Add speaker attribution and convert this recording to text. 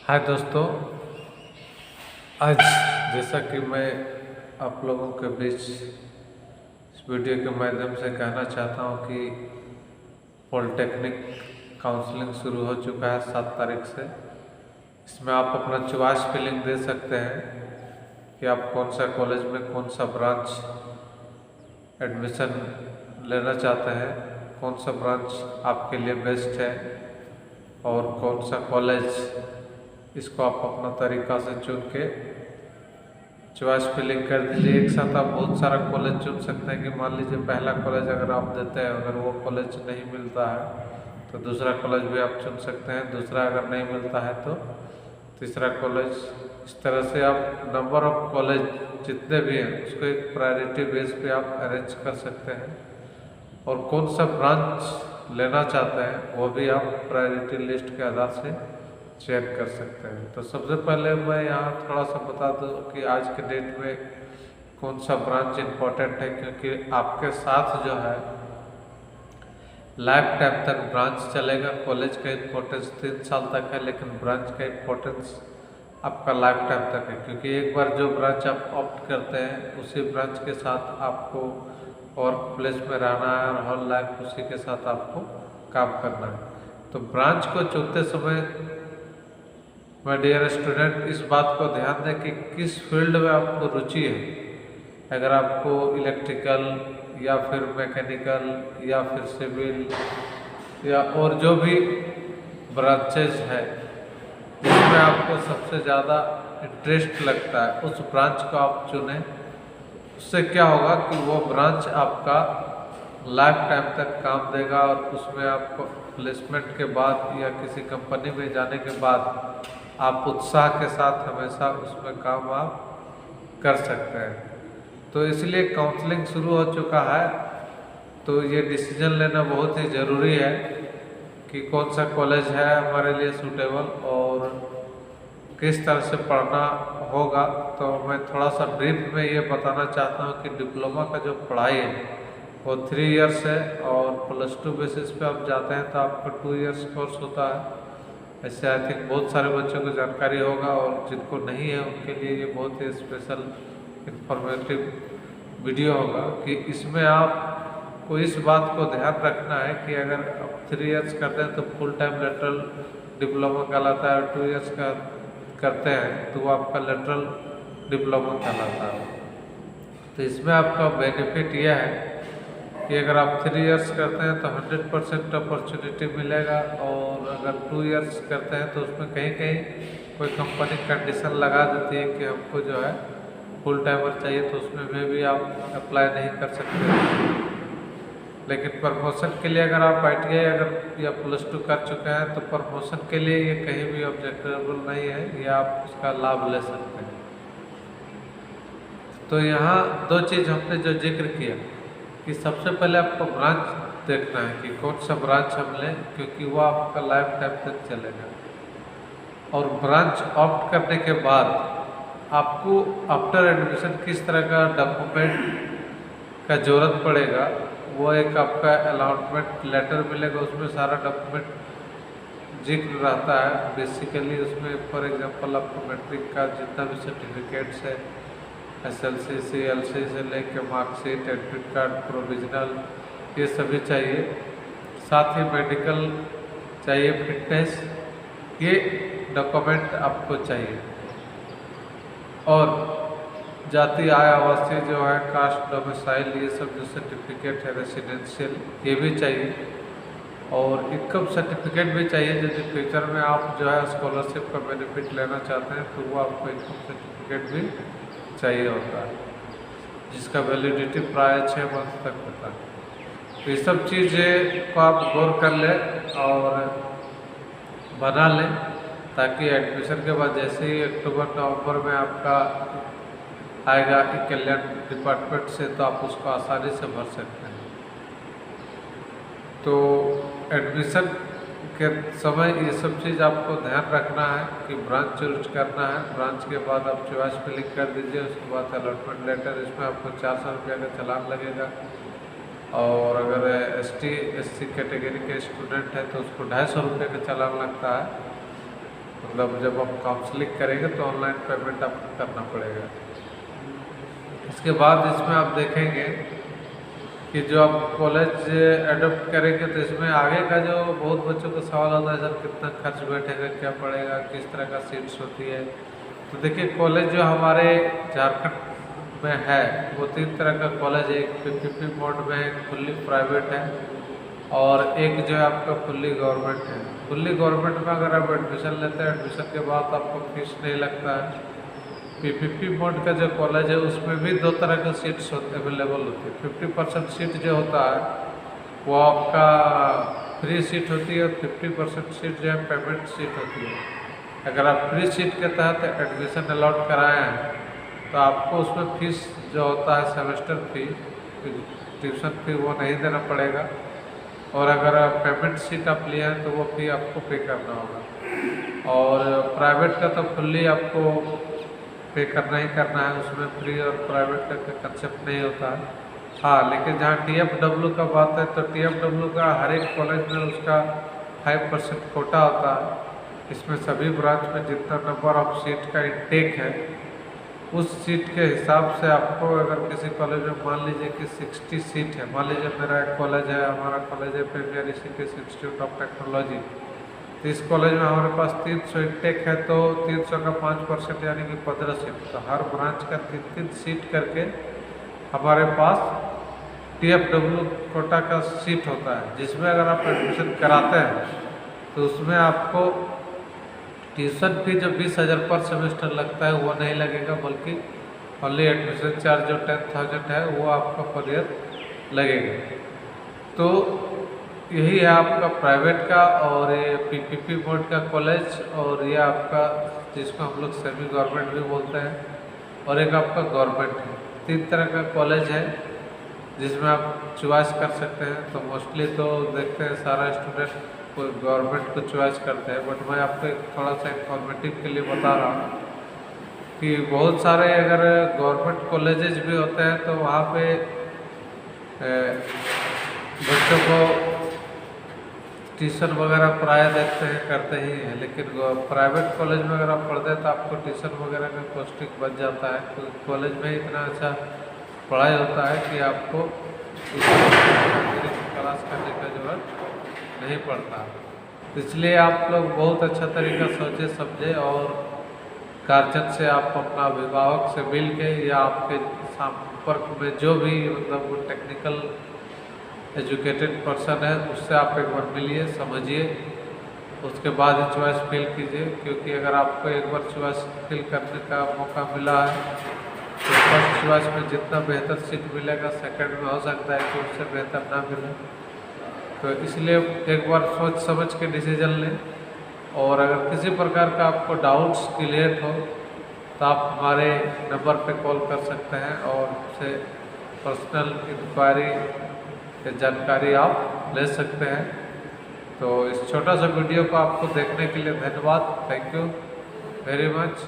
Speaker 1: हाय दोस्तों। आज जैसा कि मैं आप लोगों के बीच इस वीडियो के माध्यम से कहना चाहता हूं कि पॉलिटेक्निक काउंसलिंग शुरू हो चुका है 7 तारीख से। इसमें आप अपना चॉइस फिलिंग दे सकते हैं कि आप कौन सा कॉलेज में कौन सा ब्रांच एडमिशन लेना चाहते हैं, कौन सा ब्रांच आपके लिए बेस्ट है और कौन सा कॉलेज। इसको आप अपना तरीका से चुन के चॉइस फिलिंग कर दीजिए। एक साथ आप बहुत सारा कॉलेज चुन सकते हैं कि मान लीजिए पहला कॉलेज अगर आप देते हैं, अगर वो कॉलेज नहीं मिलता है तो दूसरा कॉलेज भी आप चुन सकते हैं, दूसरा अगर नहीं मिलता है तो तीसरा कॉलेज। इस तरह से आप नंबर ऑफ कॉलेज जितने भी हैं उसको एक प्रायोरिटी बेस पे आप अरेंज कर सकते हैं और कौन सा ब्रांच लेना चाहते हैं वो भी आप प्रायोरिटी लिस्ट के आधार से चेक कर सकते हैं। तो सबसे पहले मैं यहाँ थोड़ा सा बता दूँ कि आज के डेट में कौन सा ब्रांच इम्पोर्टेंट है, क्योंकि आपके साथ जो है लाइफ टाइम तक ब्रांच चलेगा। कॉलेज का इम्पोर्टेंस 3 साल तक है, लेकिन ब्रांच का इम्पोर्टेंस आपका लाइफ टाइम तक है, क्योंकि एक बार जो ब्रांच आप ऑप्ट करते हैं उसी ब्रांच के साथ आपको वर्क प्लेस में रहना है और हर लाइफ उसी के साथ आपको काम करना है। तो ब्रांच को चुनते समय माय डियर स्टूडेंट इस बात को ध्यान दें कि किस फील्ड में आपको रुचि है। अगर आपको इलेक्ट्रिकल या फिर मैकेनिकल या फिर सिविल या और जो भी ब्रांचेज है जिसमें आपको सबसे ज़्यादा इंटरेस्ट लगता है उस ब्रांच को आप चुनें। उससे क्या होगा कि वो ब्रांच आपका लाइफ टाइम तक काम देगा और उसमें आपको प्लेसमेंट के बाद या किसी कंपनी में जाने के बाद आप उत्साह के साथ हमेशा उसमें काम आप कर सकते हैं। तो इसलिए काउंसलिंग शुरू हो चुका है, तो ये डिसीजन लेना बहुत ही ज़रूरी है कि कौन सा कॉलेज है हमारे लिए सूटेबल और किस तरह से पढ़ना होगा। तो मैं थोड़ा सा ब्रीफ में ये बताना चाहता हूँ कि डिप्लोमा का जो पढ़ाई है वो 3 इयर्स है और +2 बेसिस पे आप जाते हैं तो आपका 2 इयर्स कोर्स होता है। ऐसे आई थिंक बहुत सारे बच्चों को जानकारी होगा और जिनको नहीं है उनके लिए ये बहुत ही स्पेशल इंफॉर्मेटिव वीडियो होगा कि इसमें आपको इस बात को ध्यान रखना है कि अगर आप 3 इयर्स करते हैं तो फुल टाइम लेटरल डिप्लोमा कहलाता है और 2 इयर्स का करते हैं तो वो आपका लेटरल डिप्लोमा कहलाता है। तो इसमें आपका बेनिफिट यह है कि अगर आप 3 इयर्स करते हैं तो 100% अपॉर्चुनिटी मिलेगा और अगर 2 इयर्स करते हैं तो उसमें कहीं कहीं कोई कंपनी कंडीशन लगा देती है कि हमको जो है फुल टाइमर चाहिए, तो उसमें भी आप अप्लाई नहीं कर सकते। लेकिन प्रमोशन के लिए अगर आप ITI अगर या +2 कर चुके हैं तो प्रमोशन के लिए ये कहीं भी ऑब्जेक्टेबल नहीं है, ये आप उसका लाभ ले सकते हैं। तो यहाँ 2 चीज़ हमने जो जिक्र किया कि सबसे पहले आपको ब्रांच देखना है कि कौन सा ब्रांच हम लें, क्योंकि वो आपका लाइफ टाइम तक चलेगा। और ब्रांच ऑप्ट करने के बाद आपको आफ्टर एडमिशन किस तरह का डॉक्यूमेंट का ज़रूरत पड़ेगा, वो एक आपका अलॉटमेंट लेटर मिलेगा, उसमें सारा डॉक्यूमेंट जिक्र रहता है। बेसिकली उसमें फॉर एग्जांपल आपको मैट्रिक का जितना भी सर्टिफिकेट्स है, SLC CLC से लेके मार्कशीट, एडमिट कार्ड, प्रोविजनल, ये सभी चाहिए। साथ ही मेडिकल चाहिए, फिटनेस, ये डॉक्यूमेंट आपको चाहिए। और जाति आय आवासीय जो है कास्ट डोमिसाइल, ये सब जो सर्टिफिकेट है रेसिडेंशियल, ये भी चाहिए। और इनकम सर्टिफिकेट भी चाहिए यदि फ्यूचर में आप जो है स्कॉलरशिप का बेनिफिट लेना चाहते हैं तो वो आपको इनकम सर्टिफिकेट भी चाहिए होता है, जिसका वैलिडिटी प्राय 6 मंथ तक होता है। तो ये सब चीज़ें को आप गौर कर लें और बना लें, ताकि एडमिशन के बाद जैसे ही अक्टूबर-नवंबर में आपका आएगा कि कल्याण डिपार्टमेंट से, तो आप उसको आसानी से भर सकते हैं। तो एडमिशन के समय ये सब चीज़ आपको ध्यान रखना है कि ब्रांच चूज करना है। ब्रांच के बाद आप चॉइस फिलिंग कर दीजिए, उसके बाद अलॉटमेंट लेटर, इसमें आपको 400 रुपये का चालान लगेगा। और अगर ST SC कैटेगरी के स्टूडेंट है तो उसको 250 रुपये का चालान लगता है। मतलब जब आप काउंसलिंग करेंगे तो ऑनलाइन पेमेंट आपको करना पड़ेगा। इसके बाद इसमें आप देखेंगे कि जो आप कॉलेज एडॉप्ट करेंगे तो इसमें आगे का जो बहुत बच्चों का सवाल होता है, सर कितना खर्च बैठेगा, क्या पड़ेगा, किस तरह का सीट्स होती है। तो देखिए कॉलेज जो हमारे झारखंड में है वो 3 तरह का कॉलेज है। एक पीपीपी मोड में है, फुल्ली प्राइवेट है, और एक जो है आपका फुल्ली गवर्नमेंट है। फुल्ली गवर्नमेंट में अगर आप एडमिशन लेते हैं, एडमिशन के बाद आपको फीस नहीं लगता है। पीपीपी मोड का जो कॉलेज है उसमें भी 2 तरह का सीट्स अवेलेबल होती है। 50% सीट जो होता है वो आपका फ्री सीट होती है, और 50% सीट जो है पेमेंट सीट होती है। अगर आप फ्री सीट के तहत एडमिशन अलॉट कराए हैं तो आपको उसमें फीस जो होता है सेमेस्टर फी, ट्यूशन फी, वो नहीं देना पड़ेगा। और अगर पेमेंट सीट आप लिए हैं तो वो फी आपको पे करना होगा। और प्राइवेट का तो फुल्ली आपको पे करना ही करना है, उसमें फ्री और प्राइवेट का कंसेप्ट नहीं होता है। हाँ, लेकिन जहाँ TFW का बात है तो TFW का हर एक कॉलेज में उसका 5% कोटा होता है। इसमें सभी ब्रांच में जितना नंबर ऑफ सीट का इंटेक है उस सीट के हिसाब से आपको, अगर किसी कॉलेज में मान लीजिए कि 60 सीट है, मान लीजिए मेरा एक कॉलेज है, हमारा कॉलेज है premier Rishikesh institute of technology, तो इस कॉलेज में हमारे पास 300 इंटेक है, तो 300 का 5% यानी कि 15 सीट, तो हर ब्रांच का 3-3 सीट करके हमारे पास TFW कोटा का सीट होता है, जिसमें अगर आप एडमिशन कराते हैं तो उसमें आपको ट्यूशन फी जो 20,000 पर सेमेस्टर लगता है वो नहीं लगेगा, बल्कि ओनली एडमिशन चार्ज जो 10,000 है वो आपका पर ईयर लगेगा। तो यही है आपका प्राइवेट का, और ये पीपीपी बोर्ड का कॉलेज, और ये आपका जिसको हम लोग सेमी गवर्नमेंट भी बोलते हैं, और एक आपका गवर्नमेंट है। 3 तरह का कॉलेज है जिसमें आप चॉइस कर सकते हैं। तो मोस्टली तो देखते हैं सारा स्टूडेंट कोई गवर्नमेंट को चॉइस करते हैं, बट मैं आपको थोड़ा सा इंफॉर्मेटिव के लिए बता रहा हूँ कि बहुत सारे अगर गवर्नमेंट कॉलेजेस भी होते हैं तो वहाँ पे बच्चों को ट्यूशन वगैरह पढ़ाया देते हैं, करते ही हैं। लेकिन प्राइवेट कॉलेज में अगर आप पढ़ते हैं तो आपको ट्यूशन वगैरह का कॉस्टिंग बच जाता है, तो कॉलेज में इतना अच्छा पढ़ाई होता है कि आपको क्लास करने का जरूरत नहीं पड़ता। इसलिए आप लोग बहुत अच्छा तरीका सोचे समझे, और गार्जियन से आप अपना अभिभावक से मिल के या आपके संपर्क में जो भी मतलब वो टेक्निकल एजुकेटेड पर्सन है उससे आप एक बार मिलिए, समझिए, उसके बाद ही चॉइस फिल कीजिए। क्योंकि अगर आपको एक बार चॉइस फिल करने का मौका मिला है तो फर्स्ट चॉइस में जितना बेहतर सीट मिलेगा सेकंड में हो सकता है कि उससे बेहतर ना मिले। तो इसलिए एक बार सोच समझ के डिसीजन लें। और अगर किसी प्रकार का आपको डाउट्स क्लियर हो तो आप हमारे नंबर पे कॉल कर सकते हैं, और उससे पर्सनल इंक्वायरी या जानकारी आप ले सकते हैं। तो इस छोटा सा वीडियो को आपको देखने के लिए धन्यवाद। Thank you very much.